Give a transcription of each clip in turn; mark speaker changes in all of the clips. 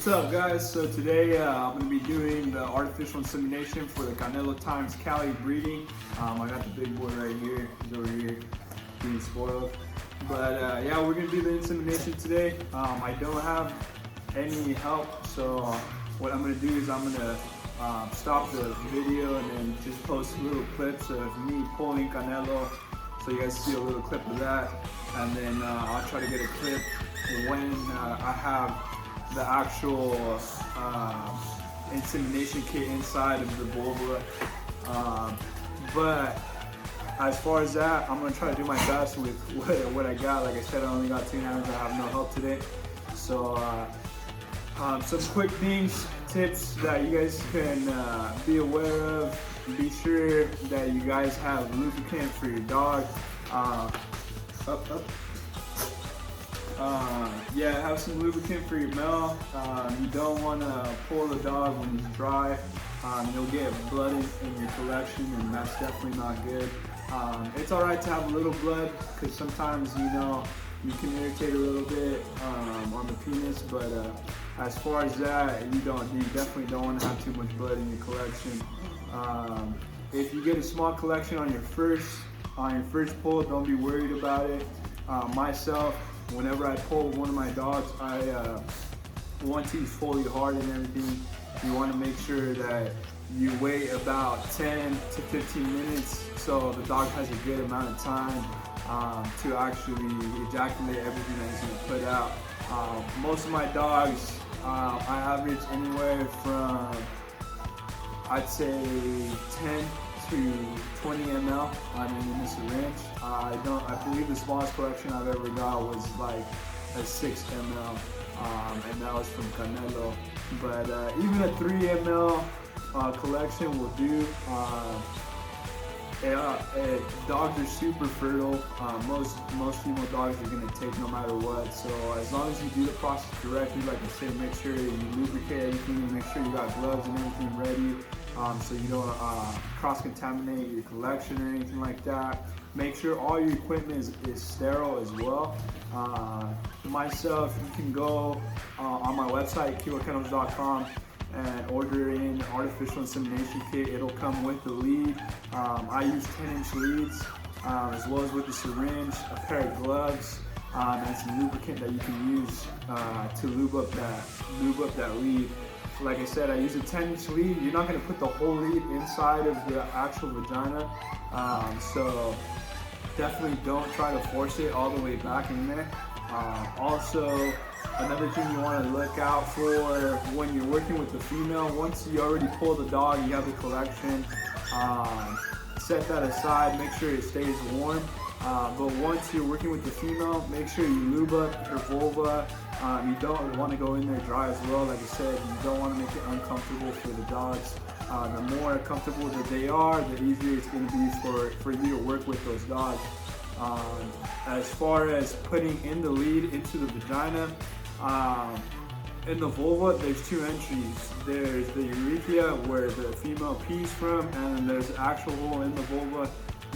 Speaker 1: What's up, guys? So today I'm going to be doing the artificial insemination for the CaneloxXxKali breeding. I got the big boy right here. He's over here being spoiled. But yeah, we're going to do the insemination today. I don't have any help, so what I'm going to do is I'm going to stop the video and then just post little clips of me pulling Canelo, so you guys see a little clip of that. And then I'll try to get a clip when I have the actual insemination kit inside of the vulva. But as far as that, I'm gonna try to do my best with what I got. Like I said, I only got 2 hands. I have no help today. So some quick things, tips that you guys can be aware of. Be sure that you guys have lubricant for your dog. Yeah, have some lubricant for your male. You don't want to pull the dog when he's dry. You'll get blood in your collection, and that's definitely not good. It's alright to have a little blood, because sometimes, you know, you can irritate a little bit on the penis, but as far as that, you definitely don't want to have too much blood in your collection. If you get a small collection on your first pull, don't be worried about it. Myself, whenever I pull one of my dogs, once he's fully hard and everything, you want to make sure that you wait about 10 to 15 minutes so the dog has a good amount of time to actually ejaculate everything that he's going to put out. Most of my dogs, I average anywhere from, I'd say, 10 to 20 ml in the syringe. I believe the smallest collection I've ever got was like a 6 ml, and that was from Canelo. But even a 3 ml collection will do. Dogs are super fertile. Most female dogs are gonna take no matter what. So as long as you do the process correctly, like I said, make sure you lubricate everything, make sure you got gloves and everything ready, so you don't cross-contaminate your collection or anything like that. Make sure all your equipment is sterile as well. Myself, you can go on my website, KiloKennelzz.com, and order in artificial insemination kit. It'll come with the lead. I use 10-inch leads, as well as with the syringe, a pair of gloves, and some lubricant that you can use to lube up that lead. Like I said, I use a 10-inch lead. You're not going to put the whole lead inside of the actual vagina, so definitely don't try to force it all the way back in there. Also, another thing you want to look out for when you're working with the female, once you already pull the dog, you have the collection, set that aside, make sure it stays warm. But once you're working with the female, make sure you lube up her vulva. You don't want to go in there dry as well. Like I said, you don't want to make it uncomfortable for the dogs. The more comfortable that they are, the easier it's going to be for you to work with those dogs. As far as putting in the lead into the vagina, in the vulva, there's 2 entries. There's the urethra, where the female pees from, and then there's an actual hole in the vulva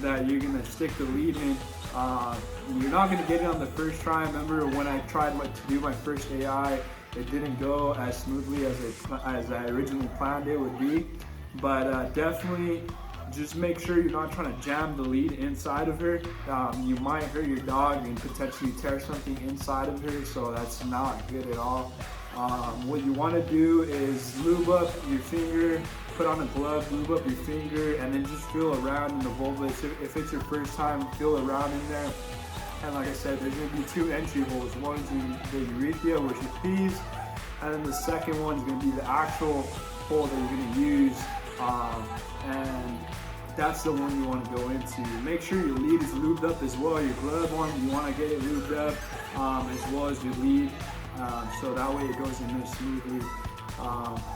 Speaker 1: that you're going to stick the lead in. You're not going to get it on the first try. Remember when I tried to do my first AI, it didn't go as smoothly as I originally planned it would be. But definitely just make sure you're not trying to jam the lead inside of her. You might hurt your dog and potentially tear something inside of her, so that's not good at all. What you want to do is lube up your finger, put on a glove, lube up your finger, and then just feel around in the vulva. If it's your first time, feel around in there. And like I said, there's going to be 2 entry holes. One is the urethra where she pees, and then the second one is going to be the actual hole that you're going to use. And that's the one you want to go into. Make sure your lead is lubed up as well. Your glove one, you want to get it lubed up as well as your lead, so that way it goes in there smoothly.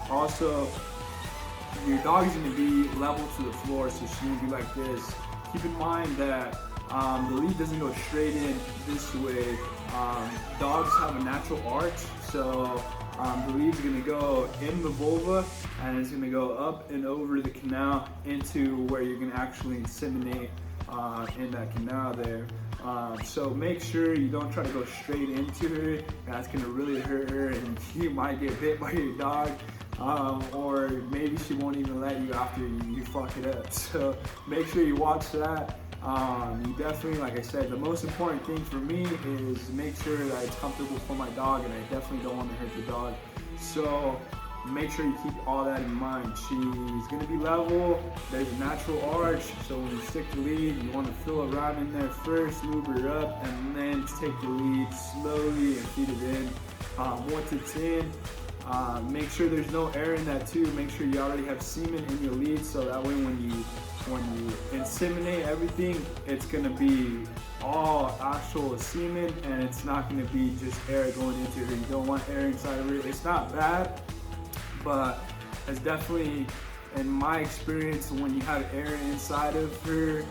Speaker 1: Also, your dog is going to be level to the floor, so she's going to be like this. Keep in mind that the lead doesn't go straight in this way. Dogs have a natural arch, so the lead's going to go in the vulva, and it's going to go up and over the canal into where you're going to actually inseminate. in that canal there. So make sure you don't try to go straight into her. That's gonna really hurt her, and you might get bit by your dog. Or maybe she won't even let you after you fuck it up. So make sure you watch that. You definitely, like I said, the most important thing for me is make sure that it's comfortable for my dog, and I definitely don't want to hurt the dog. So make sure you keep all that in mind. She's gonna be level, there's a natural arch, so when you stick the lead, you wanna fill around in there first, lube her up, and then take the lead slowly and feed it in. Once it's in, make sure there's no air in that too. Make sure you already have semen in your lead, so that way when you inseminate everything, it's gonna be all actual semen, and it's not gonna be just air going into her. You don't want air inside of her. It's not bad, but it's definitely, in my experience, when you have air inside of her,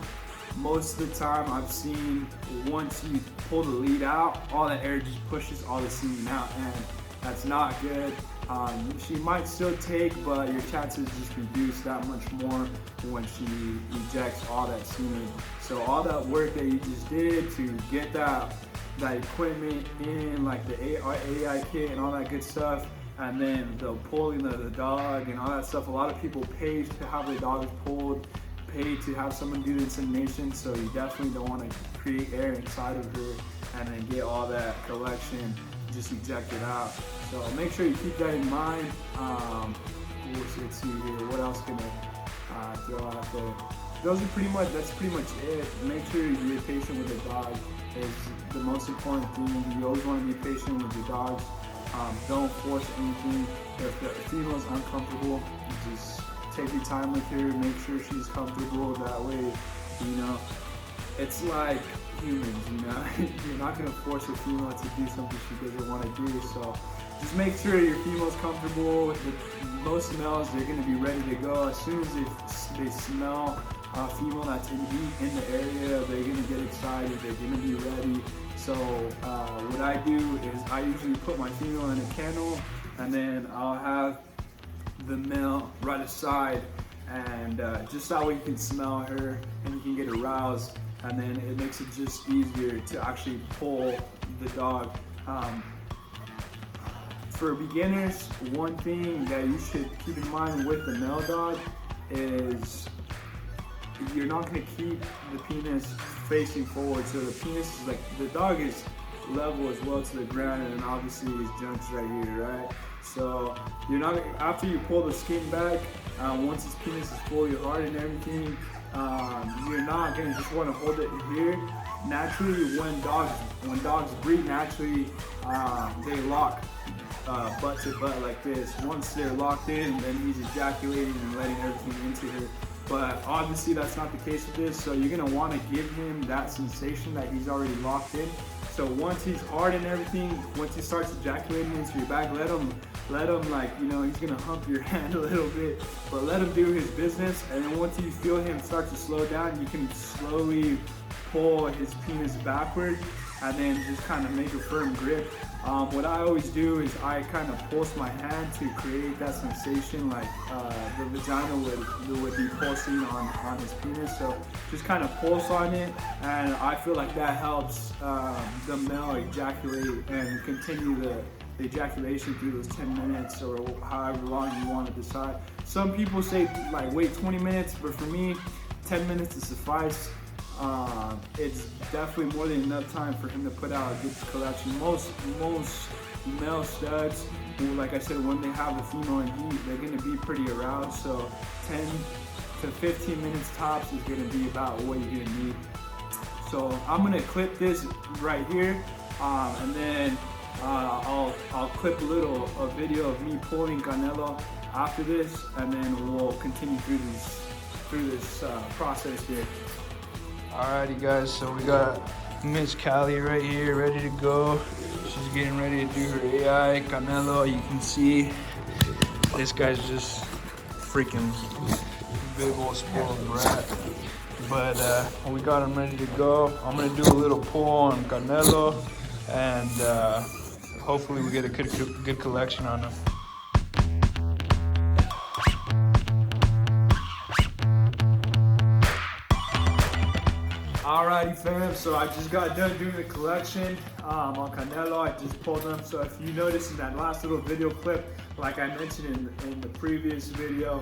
Speaker 1: most of the time I've seen once you pull the lead out, all the air just pushes all the semen out, and that's not good. She might still take, but your chances just reduce that much more when she ejects all that semen. So all that work that you just did to get that equipment in, like the AI kit and all that good stuff, and then the pulling of the dog and all that stuff. A lot of people pay to have their dogs pulled, pay to have someone do the insemination, so you definitely don't want to create air inside of her and then get all that collection just ejected out. So make sure you keep that in mind. Let's see here, what else can I throw out there? That's pretty much it. Make sure you're patient with the dog is the most important thing. You always want to be patient with your dogs. Don't force anything. If the female's uncomfortable, just take your time with her, make sure she's comfortable. That way, you know, it's like humans, you know, you're not gonna force a female to do something she doesn't want to do. So just make sure your female's comfortable. Most males, they're gonna be ready to go as soon as they smell a female that's in heat in the area. They're gonna get excited. They're gonna be ready. So what I do is I usually put my female in a kennel, and then I'll have the male right aside, and just that way you can smell her and you can get aroused, and then it makes it just easier to actually pull the dog. For beginners, one thing that you should keep in mind with the male dog is you're not going to keep the penis facing forward. So the penis is like, the dog is level as well to the ground, and then obviously his junk's right here, right? So you're not, after you pull the skin back, once his penis is fully hard and everything, you're not going to just want to hold it here. Naturally, when dogs breed naturally, they lock butt to butt like this. Once they're locked in, then he's ejaculating and letting everything into her. But obviously that's not the case with this, so you're gonna want to give him that sensation that he's already locked in. So once he's hard and everything, once he starts ejaculating into your back, let him like, you know, he's gonna hump your hand a little bit, but let him do his business. And then once you feel him start to slow down, you can slowly pull his penis backward and then just kind of make a firm grip. What I always do is I kind of pulse my hand to create that sensation, like the vagina would be pulsing on his penis. So just kind of pulse on it, and I feel like that helps the male ejaculate and continue the ejaculation through those 10 minutes or however long you want to decide. Some people say like wait 20 minutes, but for me, 10 minutes is suffice. It's definitely more than enough time for him to put out a good collection. Most male studs, like I said, when they have the female in heat, they're going to be pretty aroused. So 10 to 15 minutes tops is going to be about what you're going to need. So I'm going to clip this right here, and then I'll clip a video of me pulling Canelo after this, and then we'll continue through this process here. Alrighty guys, so we got Miss Kali right here, ready to go. She's getting ready to do her AI. Canelo, you can see this guy's just freaking big old spoiled brat. But we got him ready to go. I'm gonna do a little pull on Canelo, and hopefully we get a good collection on him. Alrighty fam, so I just got done doing the collection on Canelo. I just pulled them. So if you notice in that last little video clip, like I mentioned in the previous video,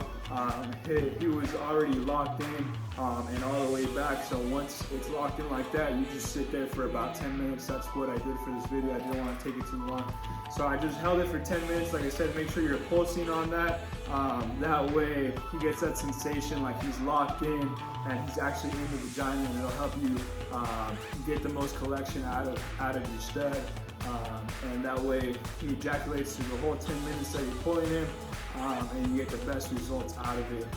Speaker 1: he was already locked in and all the way back. So once it's locked in like that, you just sit there for about 10 minutes. That's what I did for this video. I didn't want to take it too long. So I just held it for 10 minutes. Like I said, make sure you're pulsing on that. That way he gets that sensation like he's locked in and he's actually in the vagina, and it'll help you get the most collection out of your stud. And that way he ejaculates through the whole 10 minutes that you're pulling him, and you get the best results out of it.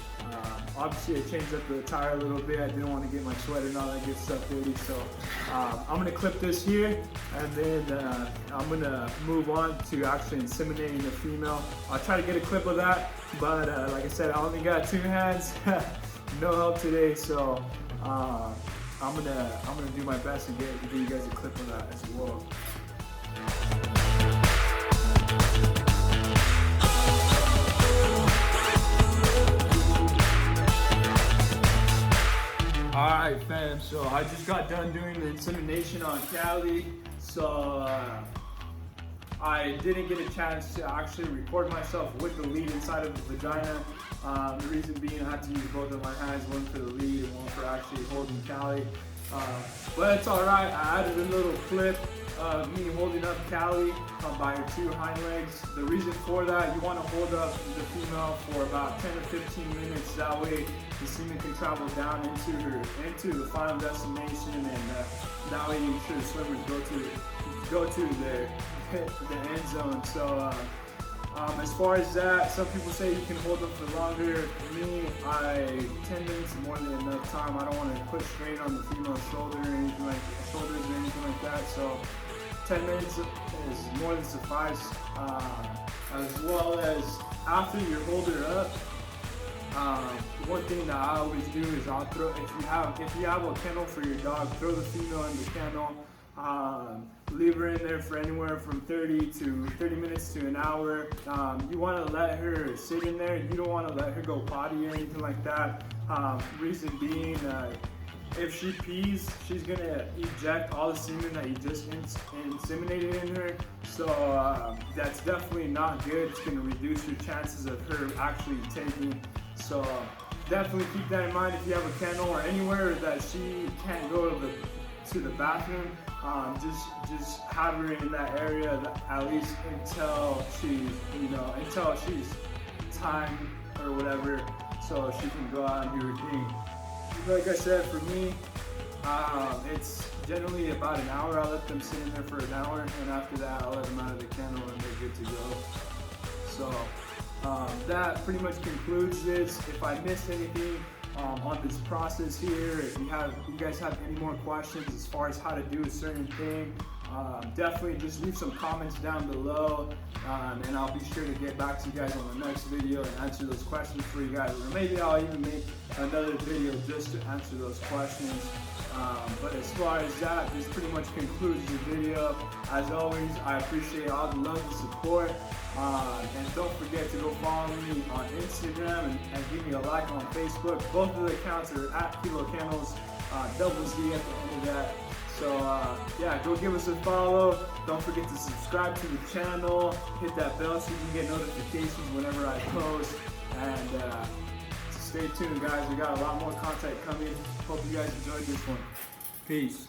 Speaker 1: Obviously I changed up the attire a little bit. I didn't want to get my sweater and all that good stuff dirty, so I'm going to clip this here, and then I'm going to move on to actually inseminating the female. I'll try to get a clip of that, but like I said, I only got 2 hands. No help today, so I'm gonna do my best and give you guys a clip of that as well. Alright fam, so I just got done doing the insemination on Kali, so I didn't get a chance to actually record myself with the lead inside of the vagina. The reason being I had to use both of my hands, one for the lead and one for actually holding Kali. But it's alright, I added a little clip of me holding up Kali by her 2 hind legs. The reason for that, you want to hold up the female for about 10 to 15 minutes. That way the semen can travel down into the final destination, and that way you make sure the swimmers go to the end zone. So as far as that, some people say you can hold them for longer. Me, 10 minutes is more than enough time. I don't want to put strain on the female's shoulders or anything like that. So 10 minutes is more than suffice. As well as after you hold her up, one thing that I always do is I'll throw, if you have a kennel for your dog, throw the female in the kennel. Leave her in there for anywhere from 30 minutes to an hour. You want to let her sit in there. You don't want to let her go potty or anything like that. Reason being, if she pees, she's going to eject all the semen that you just inseminated in her. So that's definitely not good. It's going to reduce your chances of her actually taking. So definitely keep that in mind if you have a kennel or anywhere that she can't go to the bathroom. Just have her in that area at least until she's timed or whatever, so she can go out and do her thing. Like I said, for me, it's generally about an hour. I let them sit in there for an hour, and after that I'll let them out of the kennel and they're good to go. So that pretty much concludes this. If I missed anything on this process here, if you guys have any more questions as far as how to do a certain thing, definitely just leave some comments down below, and I'll be sure to get back to you guys on the next video and answer those questions for you guys, or maybe I'll even make another video just to answer those questions. But as far as that, this pretty much concludes the video. As always, I appreciate all the love and support. And don't forget to go follow me on Instagram and give me a like on Facebook. Both of the accounts are at KiloKennelzz, double Z at the end of that. So yeah, go give us a follow. Don't forget to subscribe to the channel. Hit that bell so you can get notifications whenever I post. And stay tuned, guys. We got a lot more content coming. Hope you guys enjoyed this one. Peace.